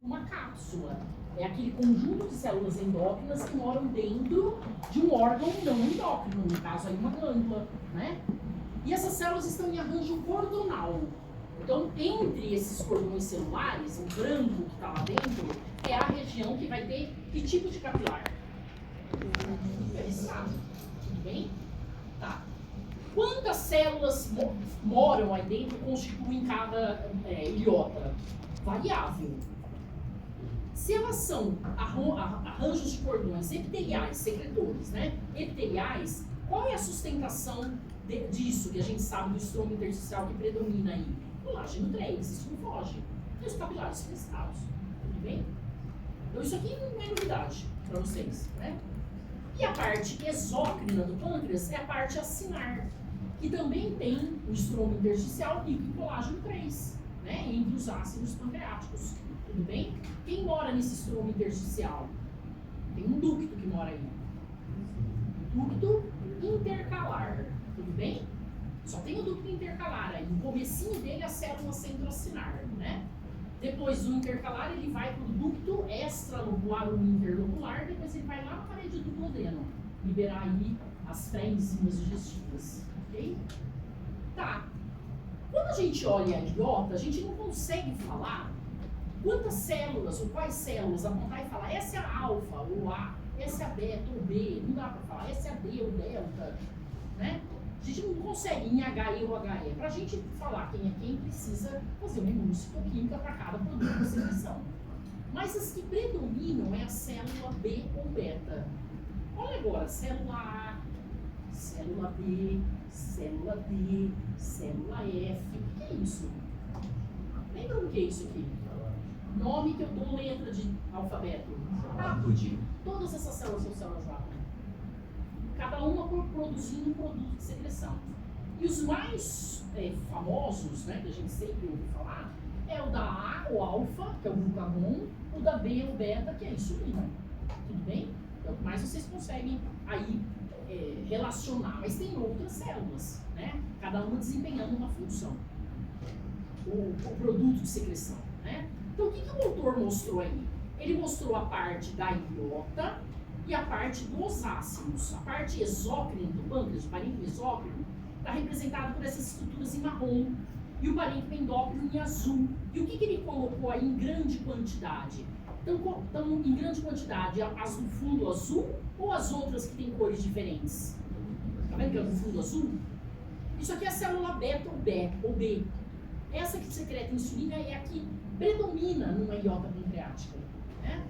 uma cápsula. É aquele conjunto de células endócrinas que moram dentro de um órgão não endócrino, no caso aí uma glândula, né? E essas células estão em arranjo cordonal. Então, entre esses cordões celulares, o branco que está lá dentro, é a região que vai ter que tipo de capilar? Interessado. Tudo bem? Tá. Quantas células moram aí dentro e constituem cada ilhota? Variável. Se elas são arranjos de cordões epiteliais, secretores, né? Epiteliais, qual é a sustentação disso que a gente sabe do estroma intersticial que predomina aí? Colágeno 3, isso não foge. E os capilares fenestrados, tudo bem? Então isso aqui não é novidade para vocês, né? E a parte exócrina do pâncreas é a parte acinar, que também tem o estroma intersticial e o colágeno 3, né? Entre os ácidos pancreáticos, tudo bem? Quem mora nesse estroma intersticial? Tem um ducto que mora aí. Ducto intercalar, tudo bem? Só tem o ducto intercalar aí. No comecinho dele a célula centroacinar, né? Depois do intercalar ele vai para o ducto extralobular ou interlobular, depois ele vai lá na parede do duodeno, liberar aí as pré-enzimas digestivas, ok? Tá. Quando a gente olha a ilhota, a gente não consegue falar quantas células ou quais células apontar e falar essa é a alfa ou A, essa é a beta ou B, não dá para falar essa é a D ou delta, né? A gente não consegue em HE ou HE. Para a gente falar quem é quem, precisa fazer uma imunocytoquímica para cada produto de secreção. Mas as que predominam é a célula B ou beta. Olha agora, célula A, célula B, célula D, célula F. O que é isso? Lembra o que é isso aqui? Nome que eu dou letra de alfabeto. Ápode. Todas essas células são células ápode. Cada uma produzindo um produto de secreção. E os mais famosos, né, que a gente sempre ouve falar, é o da A, o alfa, que é o glucagon, o da B, o beta, que é a insulina. Tudo bem? É o que mais vocês conseguem aí relacionar. Mas tem outras células, né? Cada uma desempenhando uma função. O produto de secreção, né? Então, o que o autor mostrou aí? Ele mostrou a parte da ilhota e a parte dos ácidos. A parte exócrina do pâncreas, o parênquima exócrino, está representado por essas estruturas em marrom e o parênquima endócrino em azul. E o que ele colocou aí em grande quantidade? Então, em grande quantidade, as do fundo azul ou as outras que têm cores diferentes? Está vendo que é do fundo azul? Isso aqui é a célula beta ou B. Essa que secreta insulina é a que predomina numa ilhota pancreática, né?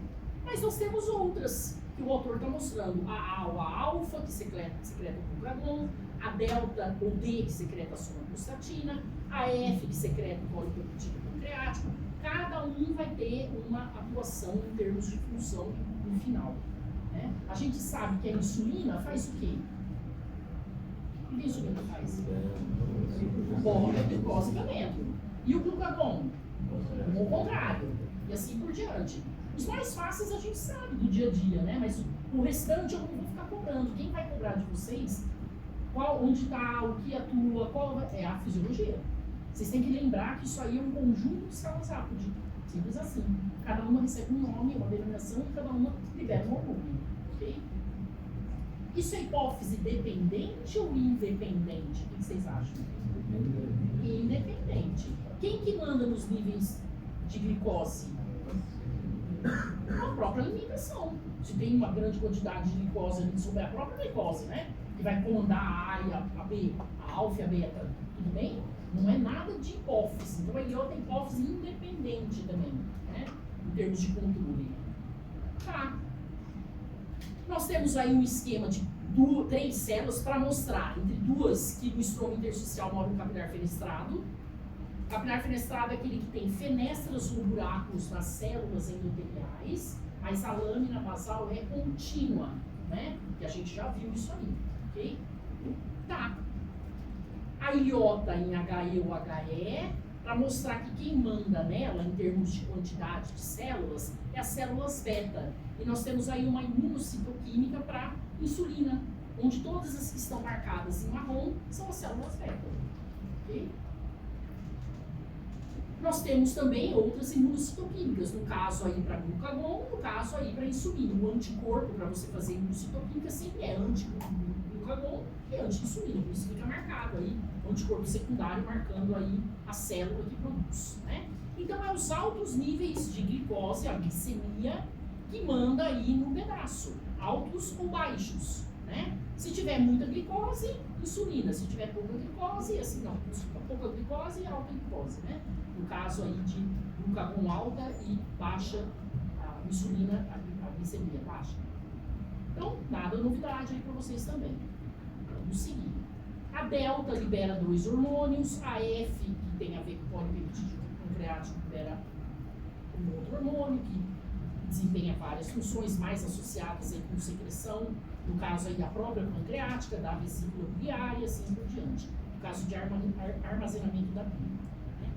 Mas nós temos outras que o autor está mostrando. A alfa, que secreta o glucagon, a delta ou D, que secreta a somatostatina, a F, que secreta o polipeptídeo pancreático. Cada um vai ter uma atuação em termos de função no final, né? A gente sabe que a insulina faz o quê? O que a insulina faz? Borra glicosilamento. E o glucagon? O contrário. E assim por diante. Os mais fáceis a gente sabe do dia a dia, né? Mas o restante eu não vou ficar cobrando. Quem vai cobrar de vocês, onde está, o que atua, qual é a fisiologia. Vocês têm que lembrar que isso aí é um conjunto de células ápode. Simples assim. Cada uma recebe um nome, uma denominação, e cada uma libera um hormônio. Ok? Isso é hipófise dependente ou independente? O que vocês acham? Independente. Quem que manda nos níveis de glicose? A própria alimentação. Se tem uma grande quantidade de glicose ali sobre a própria glicose, né? Que vai comandar a A e a B, a alfa e a beta. Tudo bem? Não é nada de hipófise. Então aí outra hipófise independente também, né? Em termos de controle. Tá. Nós temos aí um esquema de 3 células para mostrar, entre duas que no estroma intersticial mora um capilar fenestrado. O capilar fenestrado é aquele que tem fenestras ou buracos nas células endoteliais, mas a lâmina basal é contínua, né? Que a gente já viu isso aí, ok? Tá. A ilhota em HE ou HE, para mostrar que quem manda nela, em termos de quantidade de células, é as células beta. E nós temos aí uma imunocitoquímica para insulina, onde todas as que estão marcadas em marrom são as células beta. Ok? Nós temos também outras imunocitoquímicas, no caso aí para glucagon, no caso aí para insulina. O anticorpo para você fazer imunocitoquímica sempre é anti-glucagon e anti-insulina, por isso fica marcado aí o anticorpo secundário marcando aí a célula que produz, né? Então é os altos níveis de glicose, a glicemia, que manda aí no pedaço, altos ou baixos, né? Se tiver muita glicose, insulina. Se tiver pouca glicose, assim não, pouca glicose e alta glicose, né? No caso aí de glucagon alta e baixa a insulina, a glicemia baixa. Então, nada novidade aí para vocês também. Vamos seguir. A delta libera 2 hormônios, a F, que tem a ver com o polipeptídeo pancreático, libera um outro hormônio que desempenha várias funções mais associadas aí com secreção, no caso aí da própria pancreática, da vesícula biliar e assim por diante, no caso de armazenamento da bile. Né?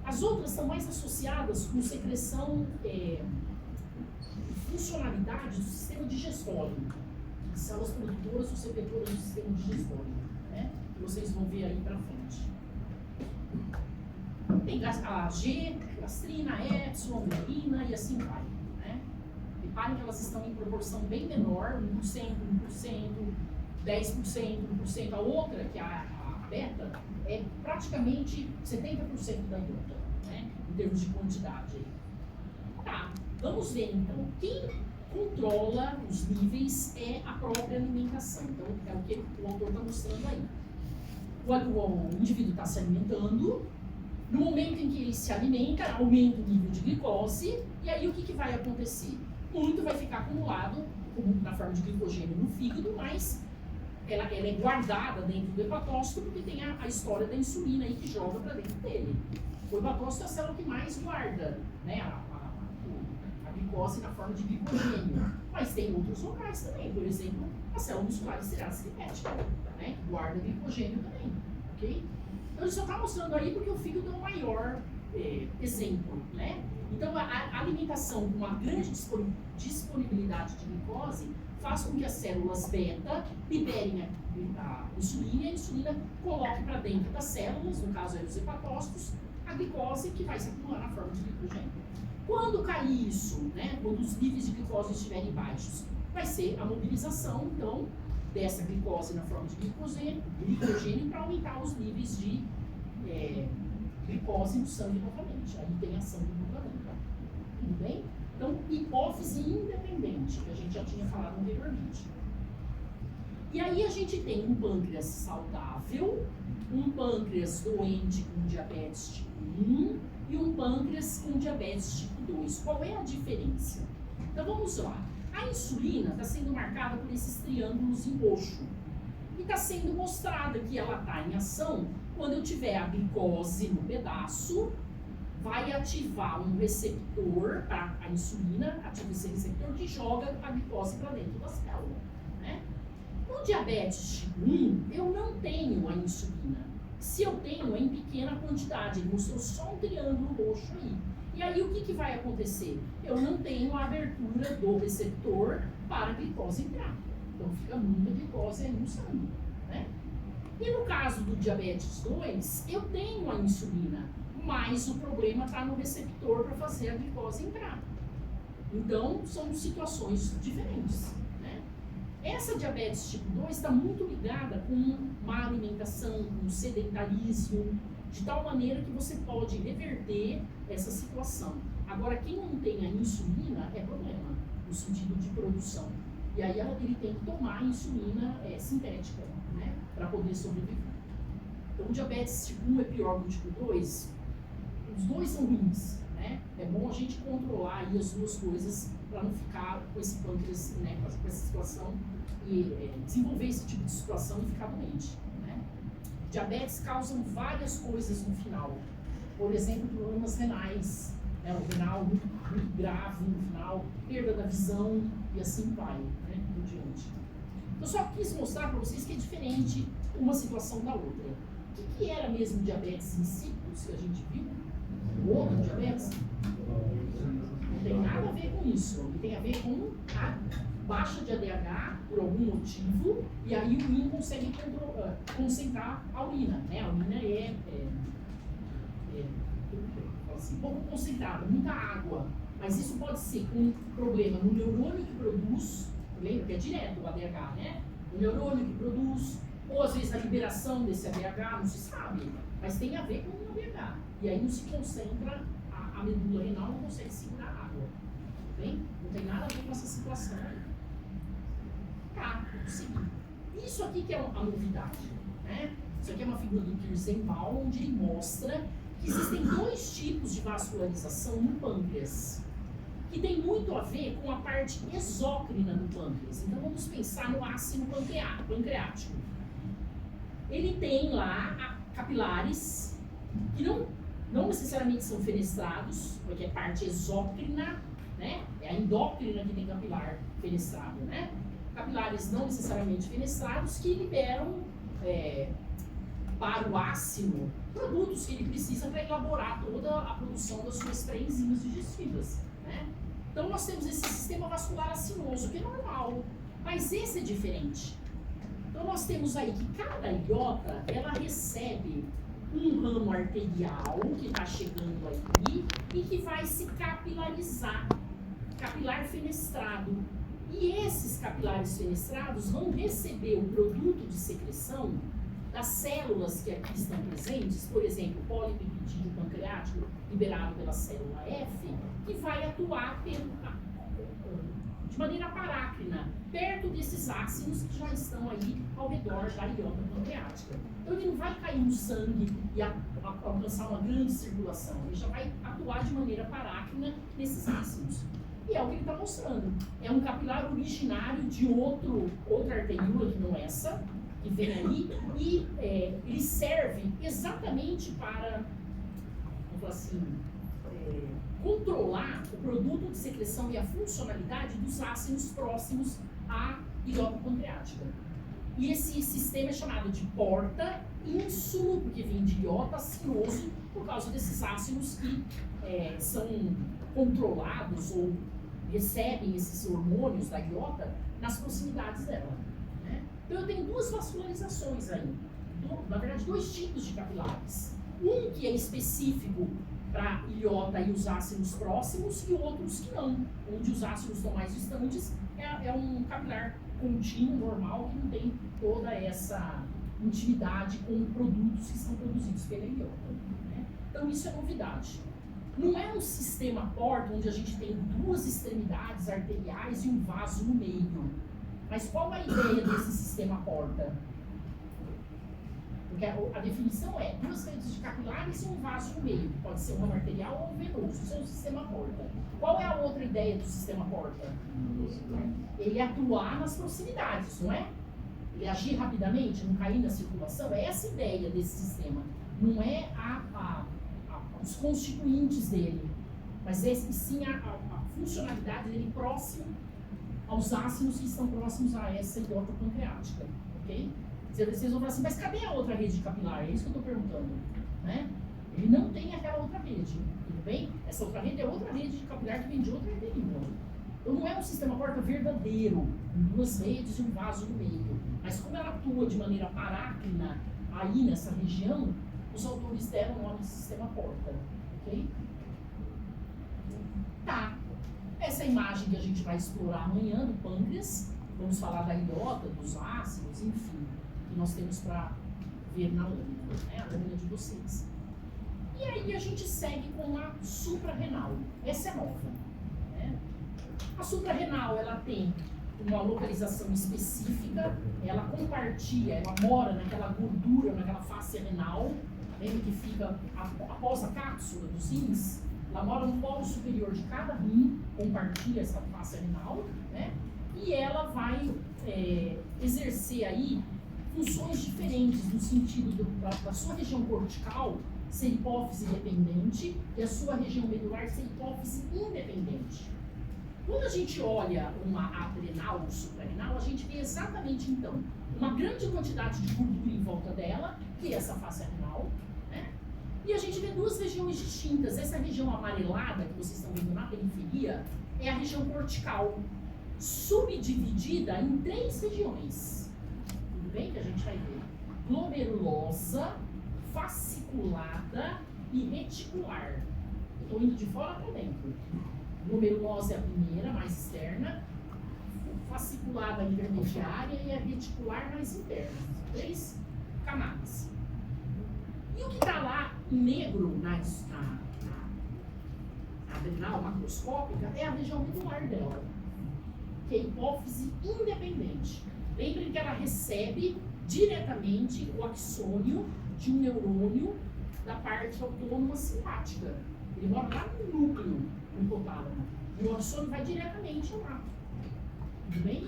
As outras estão mais associadas com secreção e funcionalidade do sistema digestório, que são as produtoras ou secretoras do sistema digestório, né? Que vocês vão ver aí para frente. Tem a G, gastrina, epsilon, grelina e assim vai. Reparem que elas estão em proporção bem menor, 1%, 1%, 10%, 1%. A outra, que é a beta, é praticamente 70% da iota, né? Em termos de quantidade. Tá, vamos ver então. Quem controla os níveis é a própria alimentação. Então, é o que o autor está mostrando aí. O indivíduo está se alimentando. No momento em que ele se alimenta, aumenta o nível de glicose. E aí, o que vai acontecer? Muito vai ficar acumulado na forma de glicogênio no fígado, mas ela é guardada dentro do hepatócito porque tem a história da insulina aí que joga para dentro dele. O hepatócito é a célula que mais guarda, né, a glicose na forma de glicogênio. Mas tem outros locais também, por exemplo, a célula muscular esteatocítica, né, que guarda glicogênio também, ok? Então ele só está mostrando aí porque o fígado é o maior exemplo, né? Então, a alimentação com uma grande disponibilidade de glicose faz com que as células beta liberem a insulina e a insulina coloque para dentro das células, no caso aí os hepatócitos, a glicose que vai se acumular na forma de glicogênio. Quando cair isso, né, quando os níveis de glicose estiverem baixos, vai ser a mobilização, então, dessa glicose na forma de glicogênio para aumentar os níveis de glicose no sangue novamente. Aí tem ação do glucagon. Tudo bem? Então, hipófise independente, que a gente já tinha falado anteriormente. E aí a gente tem um pâncreas saudável, um pâncreas doente com diabetes tipo 1 e um pâncreas com diabetes tipo 2. Qual é a diferença? Então vamos lá. A insulina está sendo marcada por esses triângulos em roxo. E está sendo mostrada que ela está em ação quando eu tiver a glicose no pedaço, vai ativar um receptor, tá? A insulina ativa esse receptor que joga a glicose para dentro da célula, né? No diabetes tipo 1, eu não tenho a insulina. Se eu tenho, é em pequena quantidade, ele mostrou só um triângulo roxo aí. E aí o que vai acontecer? Eu não tenho a abertura do receptor para a glicose entrar. Então fica muita glicose aí no sangue, né? E no caso do diabetes 2, eu tenho a insulina, mas o problema está no receptor para fazer a glicose entrar. Então, são situações diferentes, né? Essa diabetes tipo 2 está muito ligada com má alimentação, com sedentarismo, de tal maneira que você pode reverter essa situação. Agora, quem não tem a insulina é problema, no sentido de produção. E aí ele tem que tomar a insulina sintética, né, para poder sobreviver. Então, o diabetes tipo 1 é pior que o tipo 2. Os dois são ruins, né? É bom a gente controlar aí as duas coisas para não ficar com esse pâncreas, né, com essa situação e desenvolver esse tipo de situação e ficar doente, né? Diabetes causam várias coisas no final. Por exemplo, problemas renais, né? O renal muito grave no final, perda da visão e assim vai, né? Por diante. Eu só quis mostrar para vocês que é diferente uma situação da outra. O que era mesmo diabetes insípidos que a gente viu? O outro diabetes? Não tem nada a ver com isso. Tem a ver com a baixa de ADH por algum motivo e aí o rim consegue concentrar a urina, né? A urina assim, pouco concentrada, muita água. Mas isso pode ser com um problema no neurônio que produz, lembra que é direto o ADH, né? O neurônio que produz, ou às vezes a liberação desse ADH, não se sabe, mas tem a ver com o ADH. E aí não se concentra, a medula renal não consegue segurar a água. Bem? Não tem nada a ver com essa situação aí. Tá, seguir. Isso aqui que é a novidade, né? Isso aqui é uma figura do Kirsenbaum, onde ele mostra que existem dois tipos de vascularização no pâncreas, que tem muito a ver com a parte exócrina do pâncreas. Então vamos pensar no ácido pancreático. Ele tem lá capilares que não necessariamente são fenestrados, porque é parte exócrina, né? É a endócrina que tem capilar fenestrado, né? Capilares não necessariamente fenestrados que liberam para o ácido produtos que ele precisa para elaborar toda a produção das suas pré-enzimas digestivas, né? Então nós temos esse sistema vascular acinoso, que é normal, mas esse é diferente. Então nós temos aí que cada ilhota, ela recebe um ramo arterial que está chegando aqui e que vai se capilarizar, capilar fenestrado. E esses capilares fenestrados vão receber o produto de secreção das células que aqui estão presentes, por exemplo, o polipeptídeo pancreático liberado pela célula F, que vai atuar de maneira parácrina, perto desses ácidos que já estão aí ao redor da ilhota pancreática. Então ele não vai cair no sangue e alcançar uma grande circulação, ele já vai atuar de maneira parácrina nesses ácidos. E é o que ele está mostrando. É um capilar originário de outra arteríola que não essa, que vem aí, e ele serve exatamente para, vamos falar assim, controlar o produto de secreção e a funcionalidade dos ácidos próximos à ilhota pancreática. E esse sistema é chamado de porta ínsula, porque vem de ilhota acinoso, por causa desses ácidos que são controlados ou recebem esses hormônios da ilhota nas proximidades dela. Né? Então eu tenho duas vascularizações aí, na verdade dois tipos de capilares. Um que é específico para a ilhota e os ácidos próximos e outros que não, onde os ácidos estão mais distantes, é um capilar contínuo, normal, que não tem toda essa intimidade com produtos que são produzidos pela ilhota. Né? Então isso é novidade. Não é um sistema porta onde a gente tem duas extremidades arteriais e um vaso no meio. Mas qual a ideia desse sistema porta? Porque a definição é duas redes de capilares e um vaso no meio. Pode ser um ramo arterial ou um venoso. Isso é um sistema porta. Qual é a outra ideia do sistema porta? Ele atuar nas proximidades, não é? Ele agir rapidamente, não cair na circulação. É essa a ideia desse sistema. Não é os constituintes dele, mas sim a funcionalidade dele próximo aos ácidos que estão próximos a essa ilhota pancreática, ok? Vocês vão falar assim, mas cadê a outra rede capilar? É isso que eu estou perguntando, né? Ele não tem aquela outra rede, tudo bem? Essa outra rede é outra rede de capilar que vem de outra arteríola. Então não é um sistema porta verdadeiro, com duas redes e um vaso no meio, mas como ela atua de maneira parácrina aí nessa região, os autores deram o nome de sistema porta, ok? Tá. Essa é a imagem que a gente vai explorar amanhã do pâncreas. Vamos falar da ilhota, dos ácidos, enfim, que nós temos para ver na lâmina, né? A lâmina de vocês. E aí a gente segue com a suprarrenal. Essa é nova, né? A suprarrenal, ela tem uma localização específica, ela compartilha, ela mora naquela gordura, naquela face renal. Lembra que fica após a cápsula dos rins? Ela mora no polo superior de cada rim, compartilha essa face renal, né? E ela vai exercer aí funções diferentes no sentido da sua região cortical ser hipófise dependente e a sua região medular ser hipófise independente. Quando a gente olha uma adrenal ou suprarrenal, a gente vê exatamente então uma grande quantidade de gordura em volta dela, que é essa face renal, né? E a gente vê duas regiões distintas. Essa região amarelada que vocês estão vendo na periferia é a região cortical, subdividida em três regiões. Tudo bem que a gente vai ver? Glomerulosa, fasciculada e reticular. estou indo de fora para dentro. Glomerulosa é a primeira, mais externa, fasciculada intermediária e a reticular mais interna. 3 camadas. E o que está lá em negro na adrenal macroscópica é a região medular dela, que é a hipófise independente. Lembrem que ela recebe diretamente o axônio de um neurônio da parte autônoma simpática. Ele mora lá no núcleo, no hipotálamo. E o axônio vai diretamente lá. Tudo bem?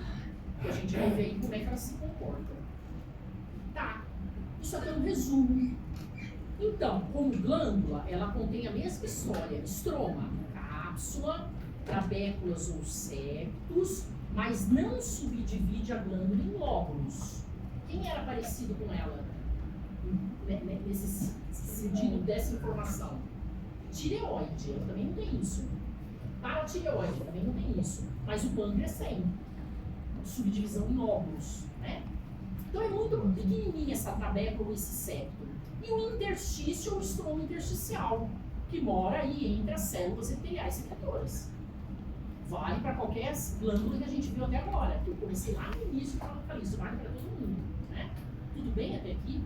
E a gente vai ver aí como é que ela se comporta. Tá. Isso aqui é um resumo. Então, como glândula, ela contém a mesma história. Estroma, cápsula, trabéculas ou septos, mas não subdivide a glândula em lóbulos. Quem era parecido com ela nesse sentido dessa informação? Tireoide, ela também não tem isso. Paratireoide também não tem isso. Mas o pâncreas tem subdivisão em lóbulos, né? Então é muito pequenininha essa trabécula ou esse septo. E o interstício ou estroma intersticial, que mora aí entre as células epiteliais secretoras. Vale para qualquer glândula que a gente viu até agora. Eu comecei lá no início falando isso, vale para todo mundo, né? Tudo bem até aqui?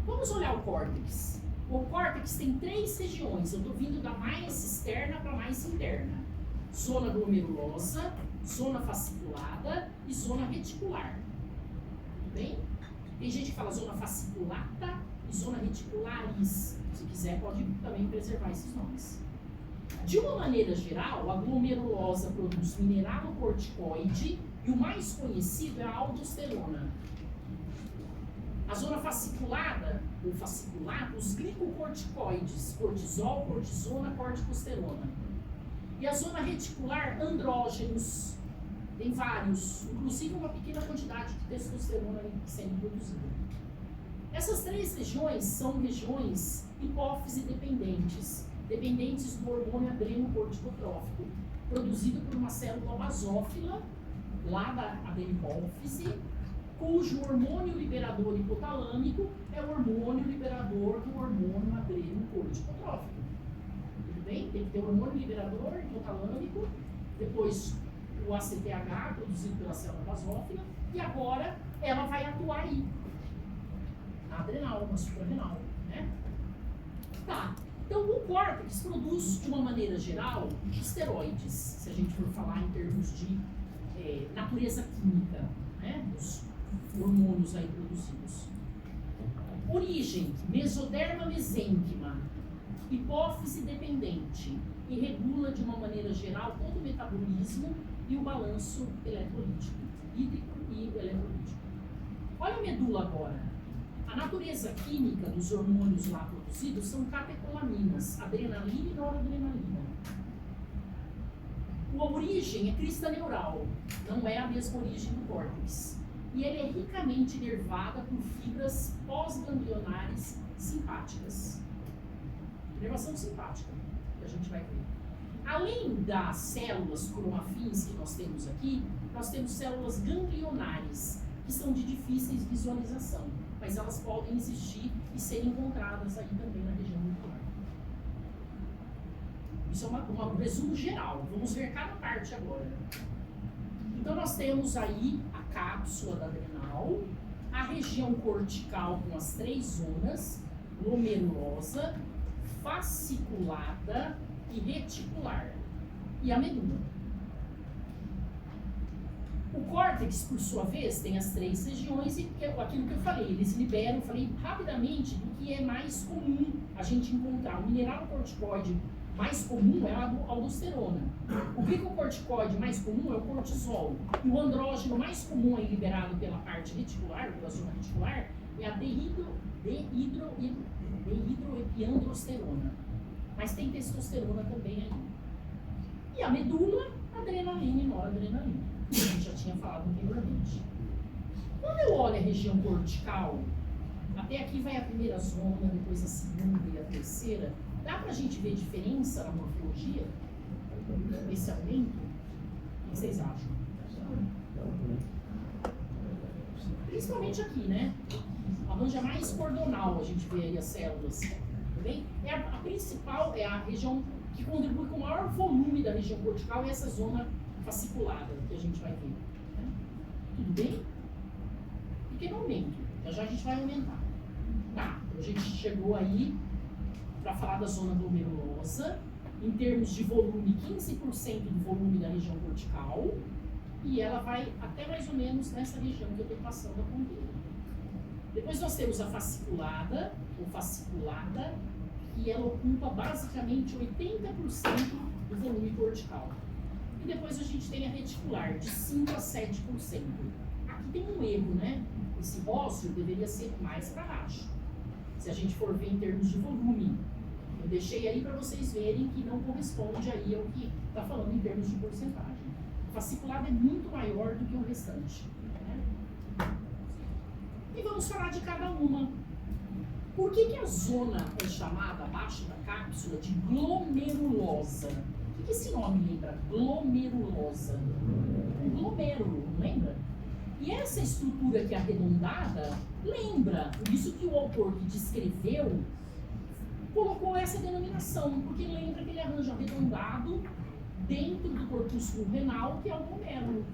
Vamos olhar o córtex. O córtex tem 3 regiões. Eu estou vindo da mais externa para a mais interna. Zona glomerulosa, zona fasciculada e zona reticular. Tudo bem? Tem gente que fala zona fasciculata e zona reticularis. Se quiser, pode também preservar esses nomes. De uma maneira geral, a glomerulosa produz mineralocorticoide e o mais conhecido é a aldosterona. A zona fasciculada, ou fasciculata, os glicocorticoides, cortisol, cortisona, corticosterona. E a zona reticular, andrógenos. Tem vários, inclusive uma pequena quantidade de testosterona sendo produzida. Essas 3 regiões são regiões hipófise dependentes, dependentes do hormônio adrenocorticotrófico, produzido por uma célula basófila, lá da adenohipófise, cujo hormônio liberador hipotalâmico é o hormônio liberador do hormônio adrenocorticotrófico. Tudo bem? Tem que ter o hormônio liberador hipotalâmico, depois o ACTH, produzido pela célula basófila, e agora ela vai atuar aí, na adrenal, na suprarrenal, né? Tá. Então, o córtex produz, de uma maneira geral, esteroides, se a gente for falar em termos de natureza química, né, dos hormônios aí produzidos. Origem, mesoderma mesênquima, hipófise dependente, e regula, de uma maneira geral, todo o metabolismo e o balanço eletrolítico, hídrico e eletrolítico. Olha a medula agora. A natureza química dos hormônios lá produzidos são catecolaminas, adrenalina e noradrenalina. A origem é crista neural, não é a mesma origem do córtex. E ele é ricamente inervada por fibras pós-ganglionares simpáticas. Inervação simpática, que a gente vai ver. Além das células cromafins que nós temos aqui, nós temos células ganglionares, que são de difíceis visualização, mas elas podem existir e ser encontradas aí também na região nuclear. Isso é um resumo geral. Vamos ver cada parte agora. Então nós temos aí a cápsula da adrenal, a região cortical com as 3 zonas, glomerulosa, fasciculada e reticular, e a medula. O córtex, por sua vez, tem as 3 regiões e aquilo que eu falei, eles liberam, falei rapidamente, do que é mais comum a gente encontrar. O mineralocorticoide mais comum é a aldosterona. O glicocorticoide mais comum é o cortisol. E o andrógeno mais comum aí liberado pela parte reticular, pela zona reticular, é a dehidroepiandrosterona. Mas tem testosterona também aí. E a medula, adrenalina e noradrenalina. A gente já tinha falado anteriormente. Quando eu olho a região cortical, até aqui vai a primeira zona, depois a segunda e a terceira. Dá pra gente ver diferença na morfologia? Esse aumento? O que vocês acham? Principalmente aqui, né? A manja mais cordonal, a gente vê aí as células. Tá bem? A principal é a região que contribui com o maior volume da região cortical, é essa zona fasciculada que a gente vai ver. Né? Tudo bem? Pequeno aumento. Já a gente vai aumentar. Tá, então a gente chegou aí para falar da zona glomerulosa, em termos de volume, 15% do volume da região cortical, e ela vai até mais ou menos nessa região que eu estou passando a ponteira. Depois nós temos a fasciculada, ou fasciculada, e ela ocupa basicamente 80% do volume cortical. E depois a gente tem a reticular, de 5 a 7%. Aqui tem um erro, né? Esse ósseo deveria ser mais para baixo. Se a gente for ver em termos de volume, eu deixei aí para vocês verem que não corresponde aí ao que está falando em termos de porcentagem. O fasciculado é muito maior do que o restante. Né? E vamos falar de cada uma. Por que a zona é chamada, abaixo da cápsula, de glomerulosa? O que esse nome lembra? Glomerulosa. Um glomérulo, não lembra? E essa estrutura aqui arredondada lembra, por isso que o autor que descreveu colocou essa denominação, porque lembra aquele arranjo arredondado dentro do corpúsculo renal, que é o glomérulo.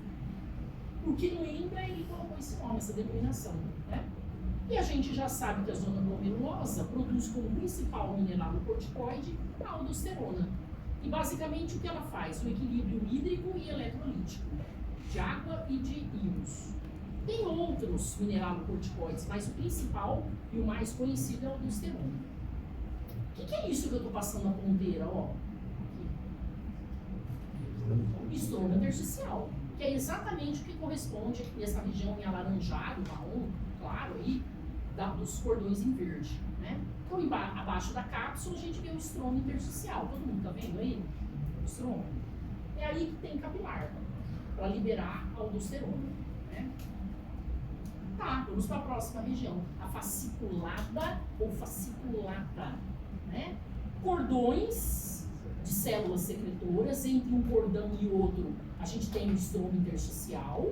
Porque lembra, ele colocou esse nome, essa denominação. Né? E a gente já sabe que a zona glomerulosa produz como principal mineral corticoide a aldosterona. E basicamente o que ela faz? O equilíbrio hídrico e eletrolítico, de água e de íons. Tem outros mineralocorticoides, mas o principal e o mais conhecido é a aldosterona. O que é isso que eu estou passando a ponteira? Ó? Estromo intersticial, que é exatamente o que corresponde nessa região em alaranjado, marrom, claro, aí, dos cordões em verde. Né? Então, abaixo da cápsula, a gente vê o estromo intersticial. Todo mundo está vendo aí? O estromo. É aí que tem capilar, para liberar a aldosterona. Né? Tá, vamos para a próxima região. A fasciculada ou fasciculata. Né? Cordões de células secretoras, entre um cordão e outro, a gente tem o estromo intersticial,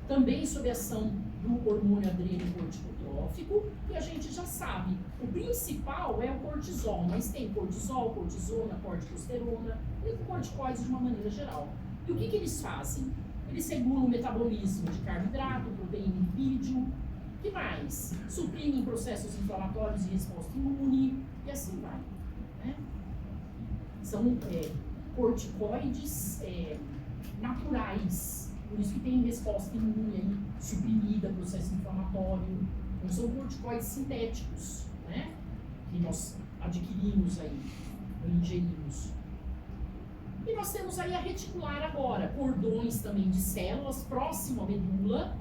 também sob ação do hormônio adrenocorticotrófico, e a gente já sabe, o principal é o cortisol, mas tem cortisol, cortisona, corticosterona, e corticoides de uma maneira geral. E o que eles fazem? Eles regulam o metabolismo de carboidrato, proteína e lipídio. O que mais? Suprimem processos inflamatórios e resposta imune, e assim vai. Né? São corticoides naturais, por isso que tem resposta imune aí, suprimida, processo inflamatório. Não são corticoides sintéticos, né? Que nós adquirimos aí, ingerimos. E nós temos aí a reticular agora, cordões também de células próximo à medula,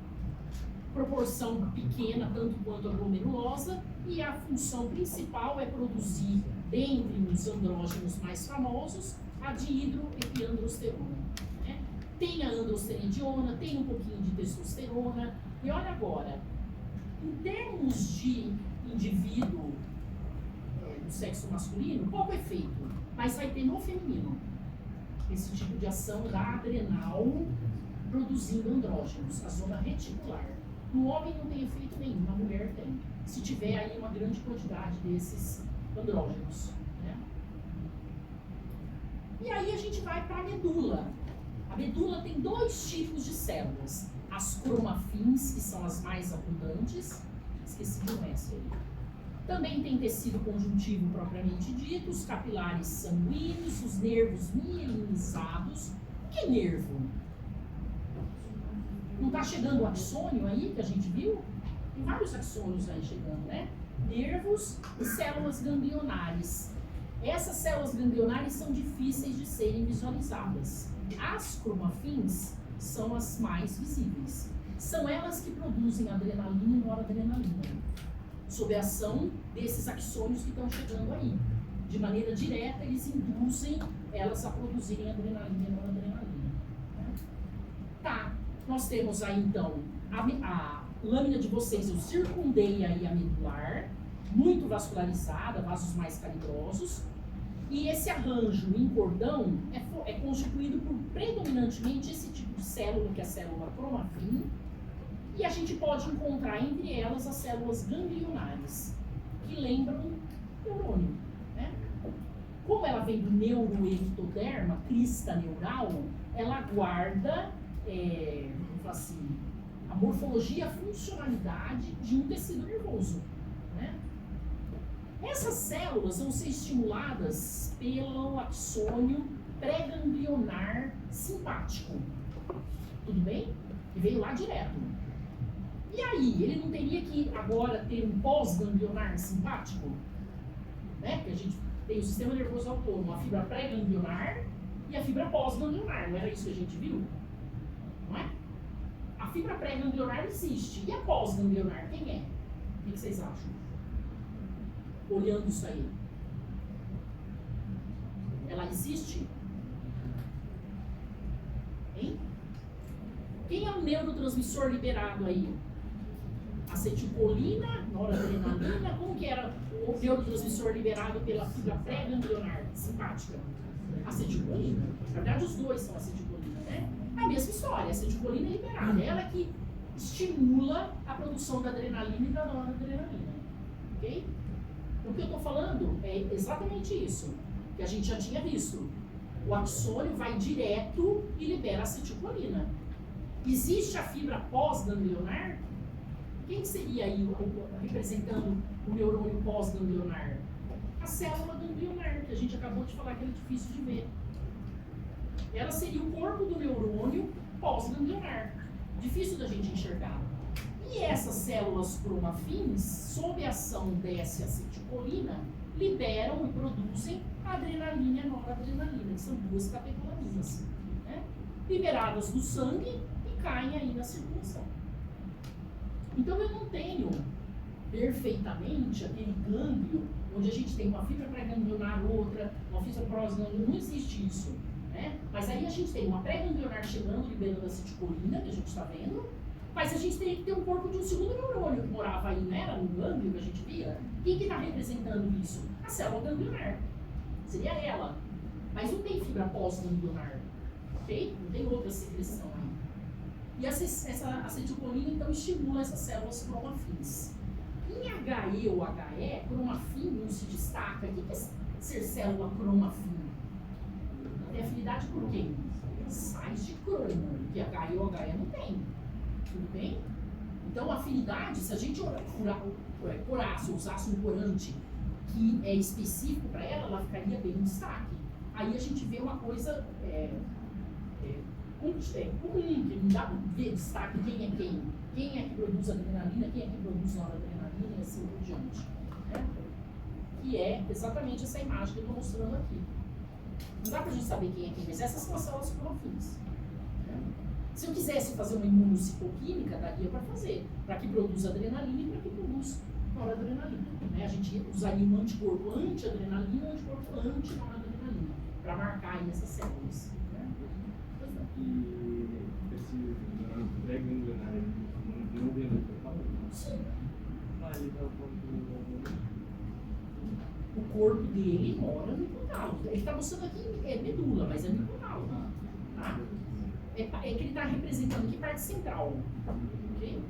proporção pequena, tanto quanto a glomerulosa, e a função principal é produzir, dentre os andrógenos mais famosos, a dihidroepiandrosterona. Né? Tem a androstenediona, tem um pouquinho de testosterona, e olha agora, em termos de indivíduo do sexo masculino, pouco efeito, mas vai ter no feminino esse tipo de ação da adrenal produzindo andrógenos, a zona reticular. No homem não tem efeito nenhum, na mulher tem. Se tiver aí uma grande quantidade desses andrógenos. Né? E aí a gente vai para a medula. A medula tem dois tipos de células. As cromafins, que são as mais abundantes. Esqueci de essa aí. Também tem tecido conjuntivo propriamente dito, os capilares sanguíneos, os nervos mielinizados. O que é nervo? Não está chegando o axônio aí, que a gente viu? Tem vários axônios aí chegando, né? Nervos e células ganglionares. Essas células ganglionares são difíceis de serem visualizadas. As cromafins são as mais visíveis. São elas que produzem adrenalina e noradrenalina, sob a ação desses axônios que estão chegando aí. De maneira direta, eles induzem elas a produzirem adrenalina e noradrenalina. Tá, nós temos aí então a lâmina de vocês, eu circundei aí a medular, muito vascularizada, vasos mais calibrosos, e esse arranjo em cordão é constituído por predominantemente esse tipo de célula, que é a célula cromafim, e a gente pode encontrar entre elas as células ganglionares, que lembram neurônio. Né? como ela vem do neuroectoderma, crista neural, ela guarda, vamos falar assim, a morfologia e a funcionalidade de um tecido nervoso, né? Essas células vão ser estimuladas pelo axônio pré-ganglionar simpático. Tudo bem? E veio lá direto. E aí, ele não teria que agora ter um pós-ganglionar simpático? Né? Porque a gente tem o sistema nervoso autônomo, a fibra pré-ganglionar e a fibra pós-ganglionar. Não era isso que a gente viu? Não é? A fibra pré-ganglionar existe. E a pós-ganglionar, quem é? O que vocês acham? Olhando isso aí. Ela existe? Hein? Quem é o neurotransmissor liberado aí? Acetilcolina, noradrenalina, como que era o neurotransmissor liberado pela fibra pré-ganglionar simpática? Acetilcolina. Na verdade, os dois são acetilcolina, né? É a mesma história, a acetilcolina é liberada. Ela que estimula a produção da adrenalina e da noradrenalina. Ok? O que eu estou falando é exatamente isso, que a gente já tinha visto. O axônio vai direto e libera acetilcolina. Existe a fibra pós-ganglionar? Quem seria aí representando o neurônio pós-ganglionar? A célula ganglionar, que a gente acabou de falar que era difícil de ver. Ela seria o corpo do neurônio pós-ganglionar. Difícil da gente enxergar. E essas células cromafins, sob a ação dessa acetilcolina, liberam e produzem a adrenalina e a noradrenalina, que são duas catecolaminas, né? Liberadas do sangue e caem aí na circulação. Então eu não tenho perfeitamente aquele gânglio onde a gente tem uma fibra pré-ganglionar, outra, uma fibra pós-ganglionar, não existe isso, né? Mas aí a gente tem uma pré-ganglionar chegando, liberando a acetilcolina, que a gente está vendo, mas a gente teria que ter um corpo de um segundo neurônio que morava aí, não era no gânglio que a gente via? Quem que está representando isso? A célula ganglionar. Seria ela. Mas não tem fibra pós-ganglionar, ok? Não tem outra secreção aí. E essa acetilcolina, então, estimula essas células cromafins. Em HE ou HE, cromafim não se destaca. O que é ser célula cromafim? Tem afinidade por quem? Sais de cromo, que HE ou HE não tem. Tudo bem? Então, a afinidade, se a gente curasse, usasse um corante que é específico para ela, ela ficaria bem em destaque. Aí a gente vê uma coisa comum, que não dá para ver destaque quem é quem. Quem é que produz adrenalina, quem é que produz noradrenalina e assim por diante. Né? Que é exatamente essa imagem que eu estou mostrando aqui. Não dá para a gente saber quem é quem, mas essas são as células cromafins. Se eu quisesse fazer uma imunocitoquímica, daria para fazer, para que produza adrenalina e para que produza noradrenalina. Né? A gente usaria um anticorpo anti-adrenalina e um anticorpo anti-noradrenalina, para marcar aí essas células. Né? E esse pré-ganglionar não vem no total? Sim. O corpo dele mora no hipotálamo. Ele está mostrando aqui medula, mas é no hipotálamo. Tá? É que ele está representando aqui parte central, ok?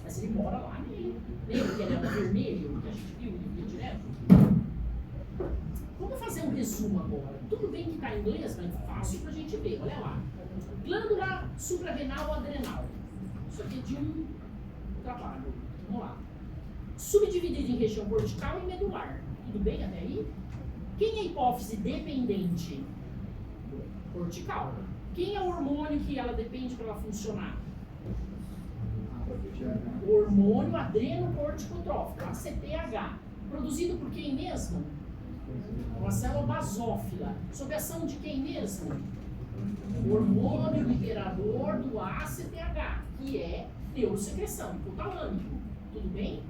Mas ele mora lá nele. Lembra que ele era vermelho, que a gente viu, ele via direto? Vamos fazer um resumo agora. Tudo bem que está em inglês, mas é fácil para a gente ver. Olha lá. Glândula suprarrenal adrenal. Isso aqui é de um trabalho. Vamos lá. Subdividido em região cortical e medular. Tudo bem até aí? Quem é a hipófise dependente? Cortical. Quem é o hormônio que ela depende para ela funcionar? O hormônio adrenocorticotrófico, ACTH. Produzido por quem mesmo? Uma célula basófila. Sob ação de quem mesmo? O hormônio liberador do ACTH, que é neurosecreção, hipotalâmico. Tudo bem?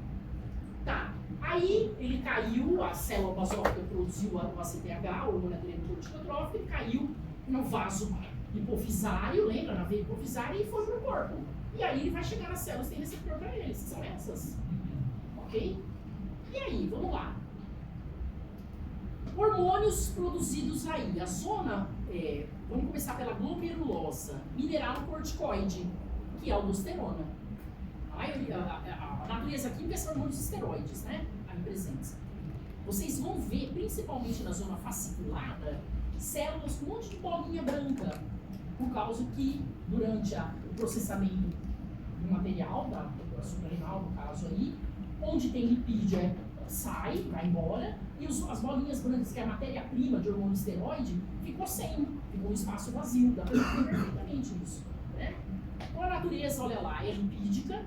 Tá. Aí ele caiu, a célula basófila produziu o ACTH, o hormônio adrenocorticotrófico, ele caiu no vaso hipofisário, lembra? Na veia hipofisária e foi pro corpo. E aí ele vai chegar nas células que tem receptor para eles. São essas. Ok? E aí, vamos lá. Hormônios produzidos aí. A zona, vamos começar pela glomerulosa, mineralocorticoide, que é a aldosterona. A natureza química são hormônios esteroides, né? Aí presentes. vocês vão ver, principalmente na zona fasciculada, células com um monte de bolinha branca, por causa que durante o processamento do material, da suprarrenal, no caso aí, onde tem lipídio sai, vai embora, e as bolinhas brancas, que é a matéria-prima de hormônio esteroide, ficou um espaço vazio, dá para ver perfeitamente isso, né? Então a natureza, olha lá, é lipídica,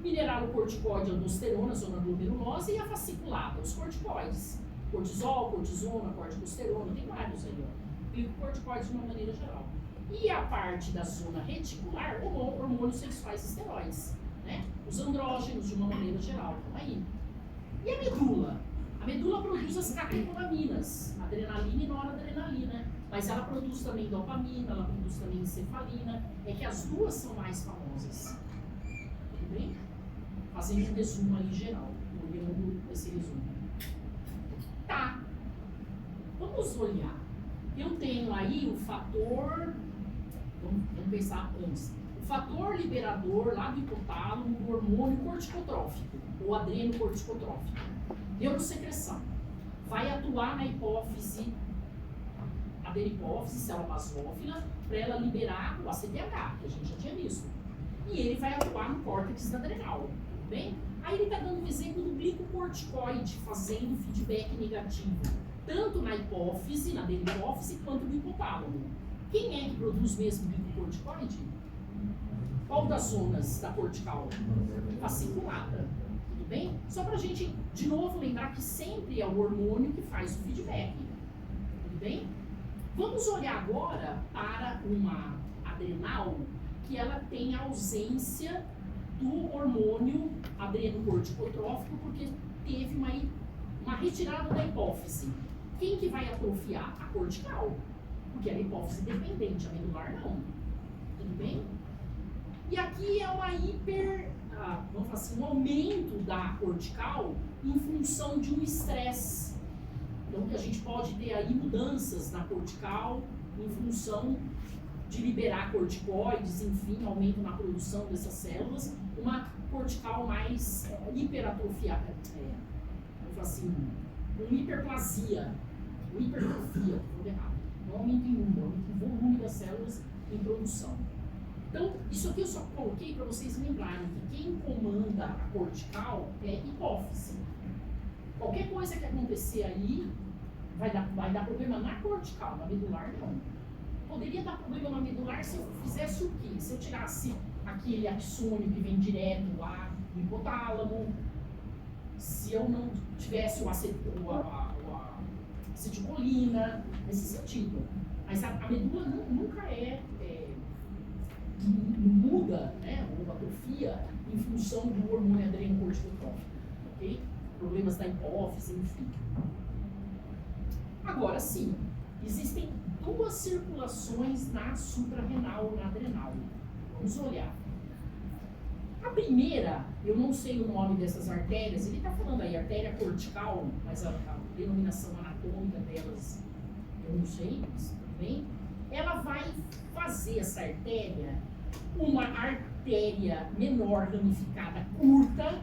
mineralocorticoide, aldosterona, zona glomerulosa, e a fasciculada, os corticoides, cortisol, cortisona, corticosterona, tem vários aí, ó, glicocorticoides de uma maneira geral. E a parte da zona reticular, hormônios sexuais e esteroides, né? Os andrógenos de uma maneira geral, então aí. E a medula? A medula produz as catecolaminas, adrenalina e noradrenalina, mas ela produz também dopamina, ela produz também encefalina, é que as duas são mais famosas. Tudo bem? Fazendo um resumo aí geral, olhando esse resumo. Tá, vamos olhar. Eu tenho aí o fator, vamos pensar antes, o fator liberador lá do hipotálamo do hormônio corticotrófico, ou adrenocorticotrófico, neurosecreção, vai atuar na hipófise, aderipófise, célula basófila, para ela liberar o ACTH, que a gente já tinha visto. E ele vai atuar no córtex adrenal, tudo bem? Aí ele está dando um exemplo do glicocorticoide fazendo feedback negativo, tanto na hipófise, na aderipófise, quanto no hipotálamo. Quem é que produz mesmo glicocorticoide? Qual das zonas da cortical? Fasciculada. Tudo bem? Só para a gente, de novo, lembrar que sempre é o hormônio que faz o feedback. Tudo bem? Vamos olhar agora para uma adrenal que ela tem ausência do hormônio adrenocorticotrófico porque teve uma retirada da hipófise. Quem que vai atrofiar? A cortical. Porque a hipófise é dependente, a medular não. Tudo bem? E aqui é uma vamos falar assim, um aumento da cortical em função de um estresse. Então, que a gente pode ter aí mudanças na cortical em função de liberar corticoides, enfim, aumento na produção dessas células, uma cortical mais hiperatrofiada, vamos falar assim, uma hiperplasia, vou errar, não aumento em número, aumento em volume das células em produção. Então, isso aqui eu só coloquei para vocês lembrarem que quem comanda a cortical é hipófise. Qualquer coisa que acontecer aí vai dar problema na cortical, na medular não. Poderia dar problema na medular se eu fizesse o quê? Se eu tirasse aquele axônio que vem direto lá no hipotálamo, se eu não tivesse a acetilcolina, nesse sentido. Mas a medula nunca muda, né, ou atrofia em função do hormônio adrenocorticotrófico, ok? Problemas da hipófise, enfim. Agora sim, existem duas circulações na suprarrenal ou na adrenal. Vamos olhar. A primeira, eu não sei o nome dessas artérias, ele está falando aí artéria cortical, mas a denominação anatômica delas eu não sei, mas tudo bem. Ela vai fazer essa artéria uma artéria menor ramificada curta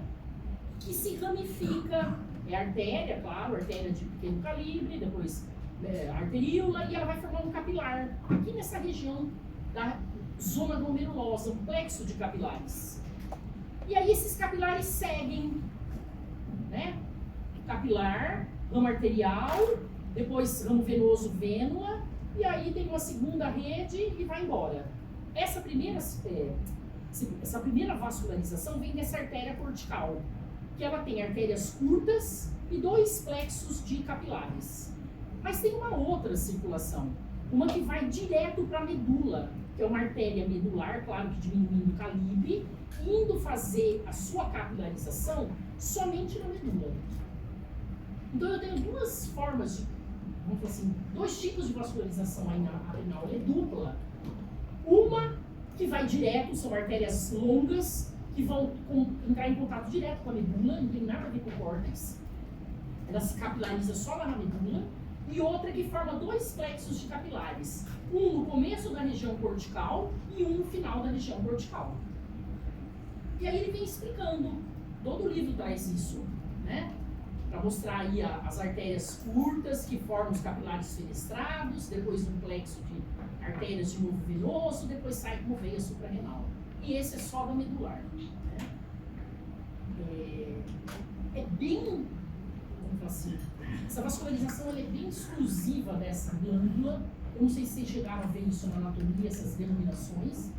que se ramifica, é artéria, claro, artéria de pequeno calibre, depois arteríola, e ela vai formar um capilar aqui nessa região da zona glomerulosa, um plexo de capilares. E aí esses capilares seguem, né? Capilar, ramo arterial, depois ramo venoso, vênula, e aí tem uma segunda rede e vai embora. Essa primeira vascularização vem dessa artéria cortical, que ela tem artérias curtas e dois plexos de capilares. Mas tem uma outra circulação, uma que vai direto para a medula, que é uma artéria medular, claro que diminuindo o calibre, indo fazer a sua capilarização somente na medula. Então eu tenho duas formas de, vamos dizer assim, dois tipos de vascularização aí na adrenal, é dupla. Uma que vai direto, são artérias longas, que vão entrar em contato direto com a medula, não tem nada a ver com o córtex, ela se capilariza só lá na medula, e outra que forma dois plexos de capilares, um no começo da região cortical e um no final da região cortical. E aí ele vem explicando, todo o livro traz isso, né? para mostrar aí as artérias curtas que formam os capilares fenestrados, depois um plexo de artérias de novo venoso, depois sai como veia suprarrenal. E esse é só da medular. Né? É bem, vamos falar assim, essa vascularização ela é bem exclusiva dessa glândula. Eu não sei se vocês chegaram a ver isso na anatomia, essas denominações,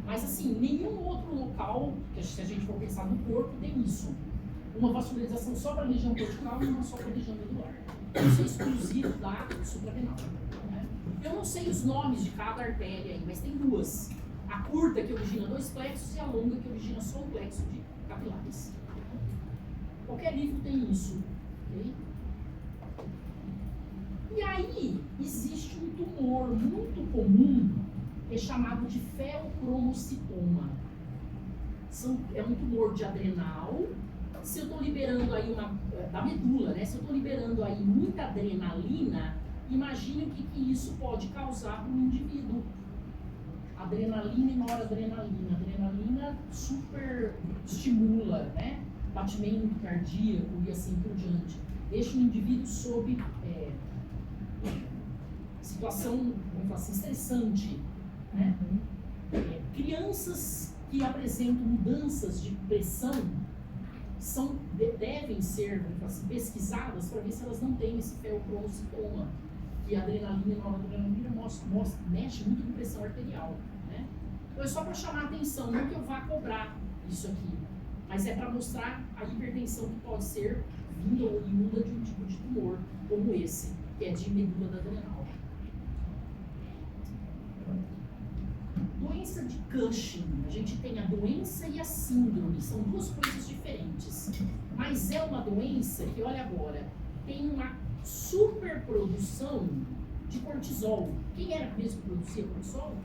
mas assim, nenhum outro local, se a gente for pensar no corpo, tem isso. Uma vascularização só para a região cortical e uma só para a região medular. Isso é exclusivo da suprarrenal. Né? Eu não sei os nomes de cada artéria aí, mas tem duas. A curta que origina 2 plexos e a longa que origina só um plexo de capilares. Qualquer livro tem isso. Okay? E aí, existe um tumor muito comum, que é chamado de feocromocitoma. É um tumor de adrenal. Se eu estou liberando aí da medula, né? Se eu estou liberando aí muita adrenalina, imagine o que isso pode causar para um indivíduo. Adrenalina e noradrenalina. Adrenalina super estimula, né? Batimento cardíaco e assim por diante. Deixa o indivíduo sob situação, vamos falar assim, estressante. Né? Crianças que apresentam mudanças de pressão devem ser, vamos falar assim, pesquisadas para ver se elas não têm esse feocromocitoma, que a adrenalina e a noradrenalina mexe muito com pressão arterial. Né? Então é só para chamar a atenção, não que eu vá cobrar isso aqui, mas é para mostrar a hipertensão que pode ser vinda ou oriunda de um tipo de tumor, como esse, que é de medula da adrenal. Doença de Cushing, a gente tem a doença e a síndrome, são duas coisas diferentes, mas é uma doença que, olha agora, tem uma superprodução de cortisol. Quem era mesmo que produzia cortisol?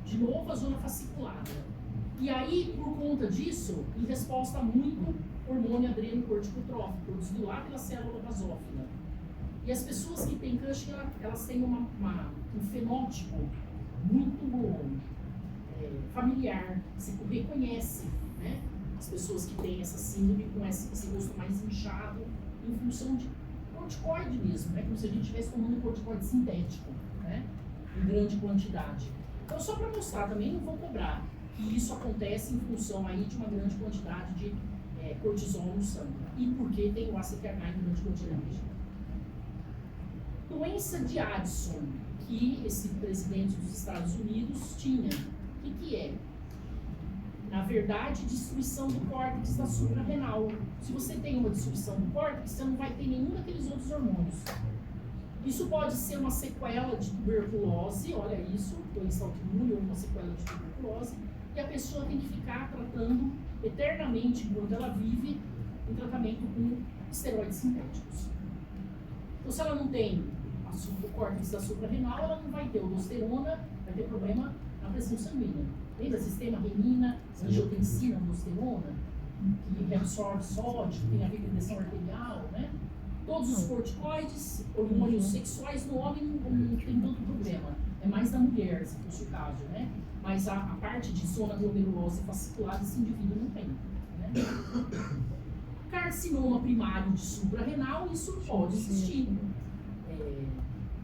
De novo, a zona fasciculada. E aí, por conta disso, em resposta a muito hormônio adrenocorticotrófico, produzido lá pela célula basófila. E as pessoas que têm Cushing, elas têm um fenótipo muito familiar, você reconhece, né? As pessoas que têm essa síndrome com esse rosto mais inchado em função de corticoide mesmo, né? Como se a gente estivesse tomando um corticoide sintético, né? Em grande quantidade. Então, só para mostrar também, não vou cobrar, que isso acontece em função aí de uma grande quantidade de cortisol no sangue. E porque tem o ACTH em grande quantidade. Doença de Addison, que esse presidente dos Estados Unidos tinha. O que é? Na verdade, destruição do córtex da suprarrenal. Se você tem uma destruição do córtex, você não vai ter nenhum daqueles outros hormônios. Isso pode ser uma sequela de tuberculose, olha isso, doença autoimune ou uma sequela de tuberculose, e a pessoa tem que ficar tratando eternamente, enquanto ela vive, em tratamento com esteroides sintéticos. Então, se ela não tem o córtex da suprarrenal, ela não vai ter aldosterona, vai ter problema na pressão sanguínea. Lembra? Sistema renina, angiotensina, aldosterona, que reabsorve sódio, tem a ver com pressão arterial, né? Todos os corticoides, hormônios sexuais no homem não tem tanto problema. É mais da mulher, se fosse o caso, né? Mas a parte de zona glomerulosa fascicular esse indivíduo não tem. Né? Carcinoma primário de suprarrenal, isso pode existir.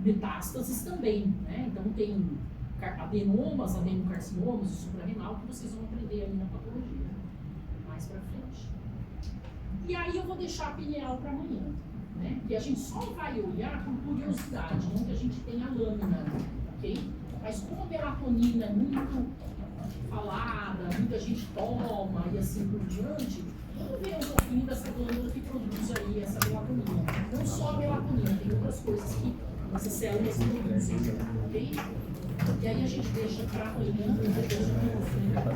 Metástases também, né? Então tem adenomas, adenocarcinomas de suprarrenal que vocês vão aprender ali na patologia, mais pra frente. E aí eu vou deixar a pineal para amanhã, né? Que a gente só vai olhar por curiosidade, não que a gente tenha lâmina, ok? Mas como a melatonina é muito falada, muita gente toma e assim por diante, vamos ver um pouquinho dessa glândula que produz aí essa melatonina. Não só a melatonina, tem outras coisas que essas células produzem, ok? E aí a gente deixa para amanhã, deixa para